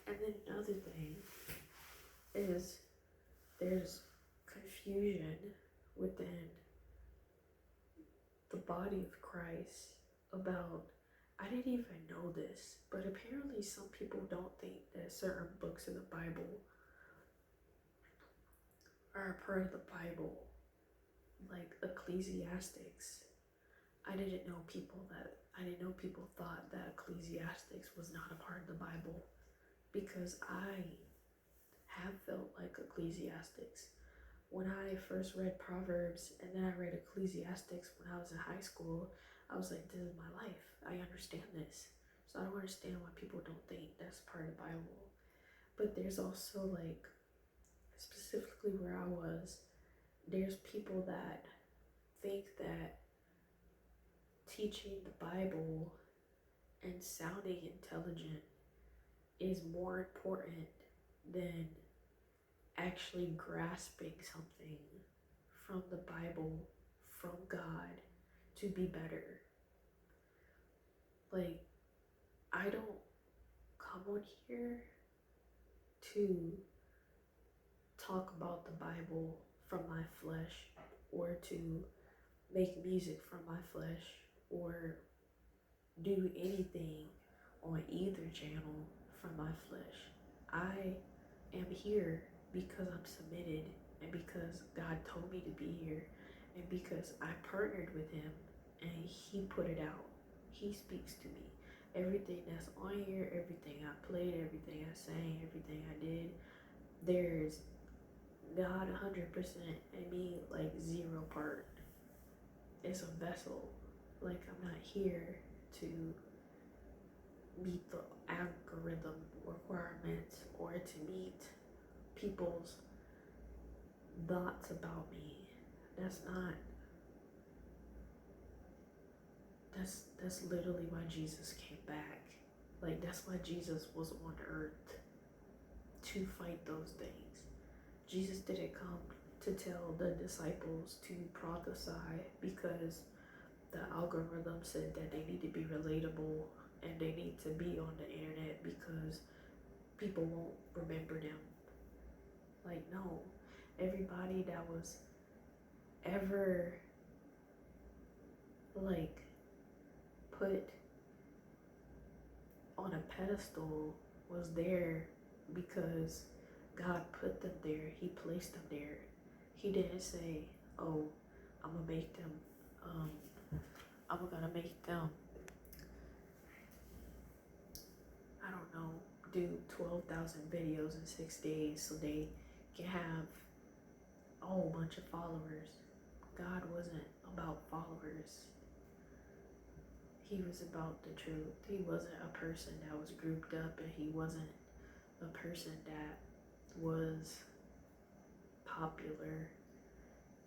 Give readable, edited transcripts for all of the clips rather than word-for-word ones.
And then another thing is there's confusion within the body of Christ about, I didn't even know this, but apparently some people don't think that certain books in the Bible are a part of the Bible, like Ecclesiastics. I didn't know people thought that Ecclesiastics was not a part of the Bible, because I have felt like Ecclesiastics. When I first read Proverbs and then I read Ecclesiastics when I was in high school, I was like, this is my life. I understand this. So I don't understand why people don't think that's part of the Bible. But there's also, like, specifically where I was, there's people that think that teaching the Bible and sounding intelligent is more important than actually grasping something from the Bible, from God, to be better. Like, I don't come on here to talk about the Bible from my flesh, or to make music from my flesh, or do anything on either channel from my flesh. I am here because I'm submitted, and because God told me to be here, and because I partnered with him and he put it out. He speaks to me. Everything that's on here, everything I played, everything I sang, everything I did, there's God 100% and me like 0 part. It's a vessel. Like, I'm not here to meet the algorithm requirements or to meet people's thoughts about me. That's literally why Jesus came back. Like, that's why Jesus was on earth, to fight those things. Jesus didn't come to tell the disciples to prophesy because the algorithm said that they need to be relatable and they need to be on the internet because people won't remember them. Like, no. Everybody that was ever, like, put on a pedestal was there because God put them there. He placed them there. He didn't say, oh, I'm gonna make them I don't know, do 12,000 videos in 6 days so they can have a whole bunch of followers. God wasn't about followers. He was about the truth. He wasn't a person that was grouped up, and he wasn't a person that was popular.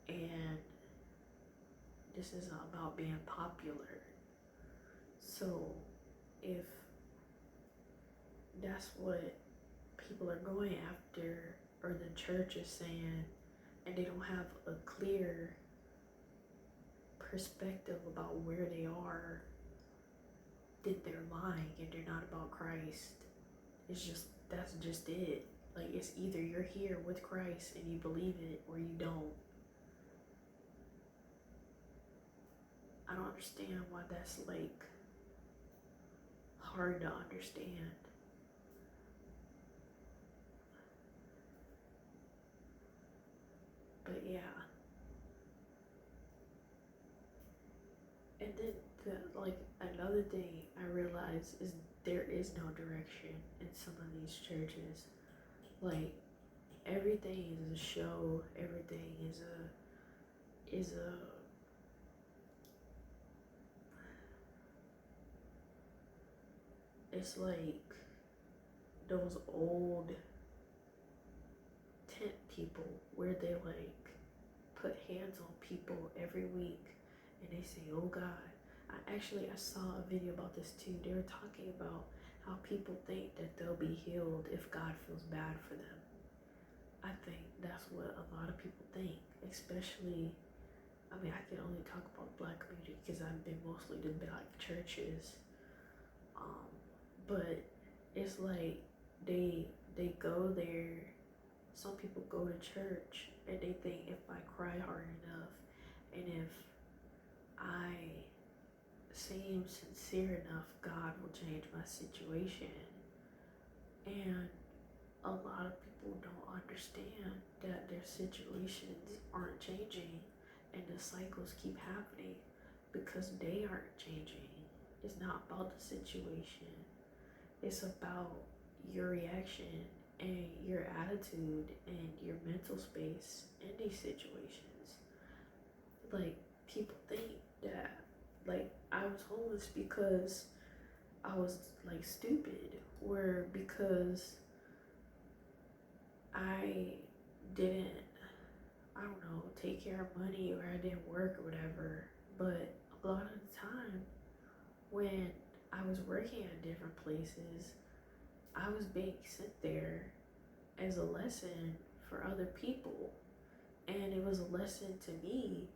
And this isn't about being popular. So if that's what people are going after, or the church is saying, and they don't have a clear perspective about where they are, then they're lying and they're not about Christ. That's just it. Like, it's either you're here with Christ and you believe it, or you don't. I don't understand why that's, like, hard to understand. But yeah. And then another thing I realized is there is no direction in some of these churches. Like, everything is a show. Everything is a it's like those old tent people where they, like, put hands on people every week and they say, oh God. I saw a video about this too. They were talking about how people think that they'll be healed if God feels bad for them. I think that's what a lot of people think, especially, I mean, I can only talk about the Black community because I've been mostly to Black churches. But it's like, they go there. Some people go to church and they think if I cry hard enough and if I seem sincere enough, God will change my situation. And a lot of people don't understand that their situations aren't changing and the cycles keep happening because they aren't changing. It's not about the situation, it's about your reaction and your attitude and your mental space in these situations. Like, people think that, like, I was homeless because I was, like, stupid, or because I didn't, I don't know, take care of money, or I didn't work or whatever. But a lot of the time, when I was working at different places, I was being sent there as a lesson for other people. And it was a lesson to me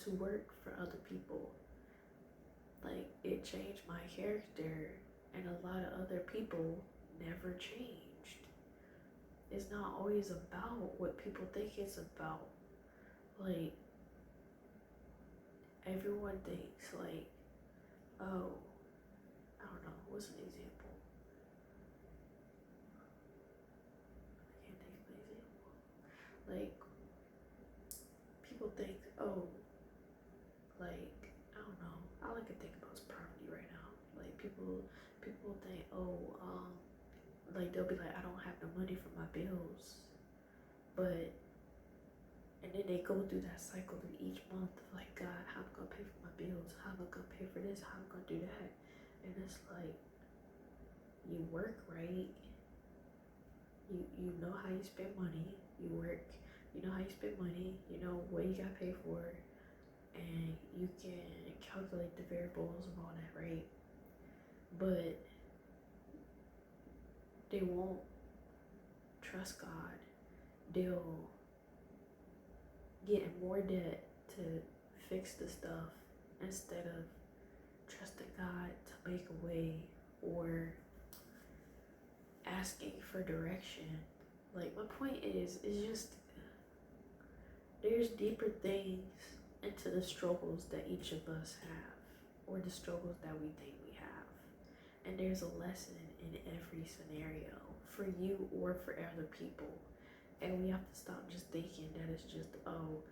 to work for other people. Like, it changed my character, and a lot of other people never changed. It's not always about what people think it's about. Like, everyone thinks, like, oh, I don't know, what's an example? I can't think of an example. Like, people think, oh, like, I don't know, all I can think about is poverty right now. Like, people think, oh, like, they'll be like, I don't have the money for my bills. But, and then they go through that cycle of each month of like, God, how am I gonna pay for my bills? How am I gonna pay for this? How am I gonna do that? And it's like, you work, right? You know how you spend money. You work, you know how you spend money. You know what you got paid for, and you can calculate the variables of all that, right? But they won't trust God. They'll get in more debt to fix the stuff instead of trusting God to make a way, or asking for direction. Like, my point is, it's just, there's deeper things into the struggles that each of us have, or the struggles that we think we have. And there's a lesson in every scenario for you or for other people. And we have to stop just thinking that it's just, oh,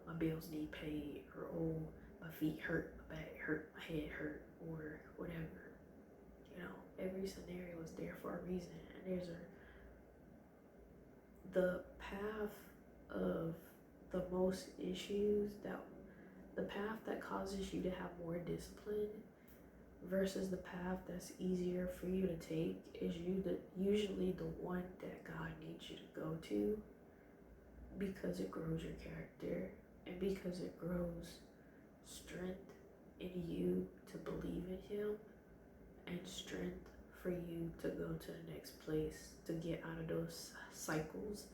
my bills need paid, or oh, my feet hurt, my back hurt, my head hurt, or whatever. You know, every scenario is there for a reason, and there's the path of the most issues, that the path that causes you to have more discipline versus the path that's easier for you to take is usually the one that God needs you to go to, because it grows your character and because it grows strength in you to believe in Him, and strength for you to go to the next place, to get out of those cycles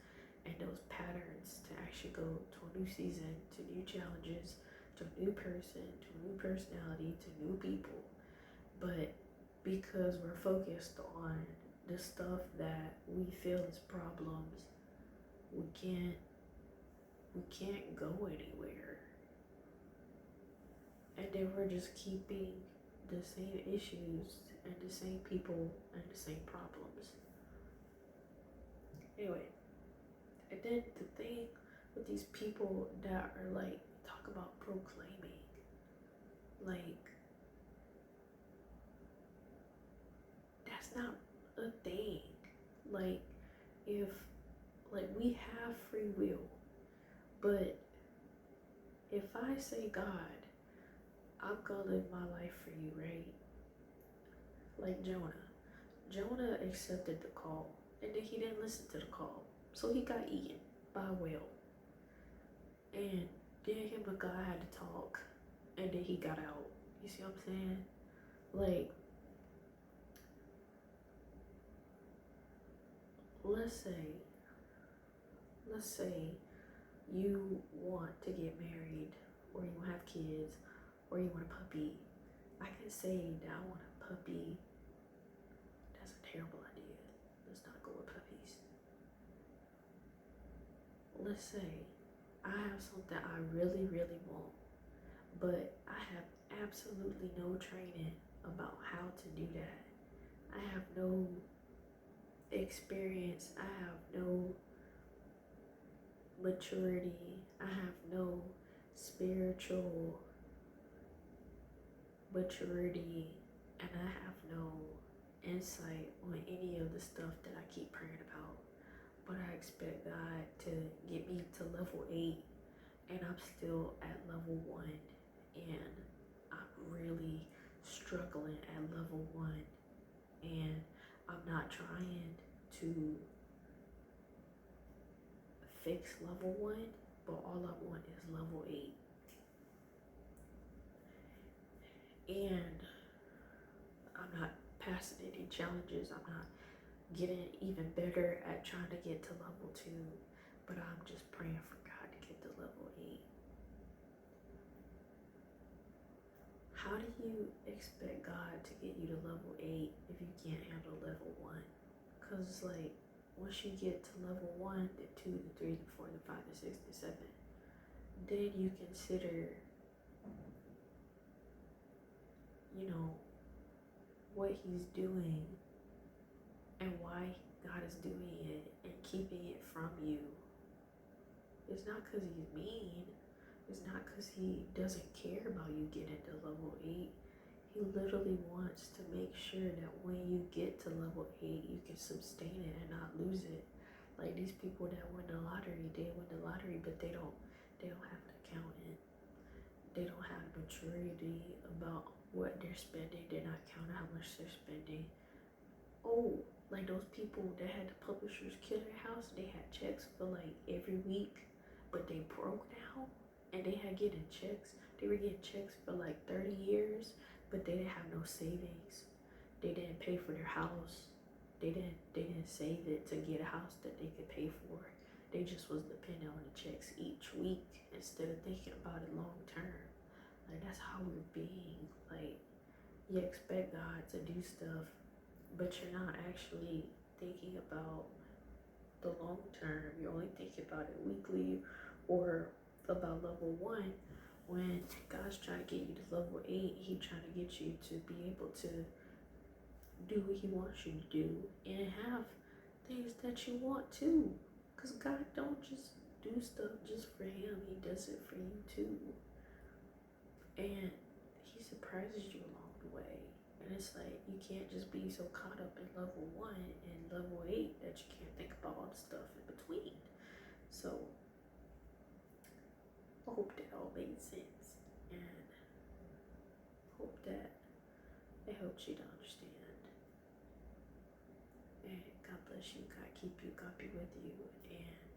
and those patterns, to actually go to a new season, to new challenges, to a new person, to a new personality, to new people. But because we're focused on the stuff that we feel is problems, we can't go anywhere. And then we're just keeping the same issues and the same people and the same problems. Anyway, and then the thing with these people that are like, talk about proclaiming, like, that's not a thing. Like, if, like, we have free will, but if I say, God, I'm gonna live my life for you, right? Like Jonah accepted the call, and then he didn't listen to the call, so he got eaten by a whale. And then him and God had to talk, and then he got out. You see what I'm saying? Like, let's say you want to get married, or you want to have kids, or you want a puppy. I can say that I want a puppy let's say I have something I really, really want, but I have absolutely no training about how to do that. I have no experience. I have no maturity. I have no spiritual maturity, and I have no insight on any of the stuff that I keep praying about. But I expect God to get me to level 8, and I'm still at level 1, and I'm really struggling at level 1, and I'm not trying to fix level 1, but all I want is level 8. And I'm not passing any challenges. I'm not getting even better at trying to get to level 2, but I'm just praying for God to get to level 8. How do you expect God to get you to level 8 if you can't handle level 1? Because, like, once you get to level 1, the 2, the 3, the 4, the 5, the 6, the 7, then you consider, what He's doing and why God is doing it and keeping it from you. It's not because He's mean. It's not because He doesn't care about you getting to level 8. He literally wants to make sure that when you get to level 8, you can sustain it and not lose it. Like these people that win the lottery, they win the lottery, but they don't have an accountant. They don't have maturity about what they're spending. They're not counting how much they're spending. Oh, like those people that had the publishers kill their house, they had checks for like every week, but they broke now, and they had getting checks. They were getting checks for like 30 years, but they didn't have no savings. They didn't pay for their house. They didn't save it to get a house that they could pay for. They just was depending on the checks each week instead of thinking about it long term. Like that's how we're being. Like you expect God to do stuff, but you're not actually thinking about the long term. You're only thinking about it weekly or about level 1. When God's trying to get you to level 8, He's trying to get you to be able to do what He wants you to do and have things that you want too. Because God don't just do stuff just for Him. He does it for you too. And He surprises you along the way. And it's like you can't just be so caught up in level 1 and level 8 that you can't think about all the stuff in between. So I hope that all made sense, and hope that it helps you to understand. And God bless you, God keep you, God be with you, and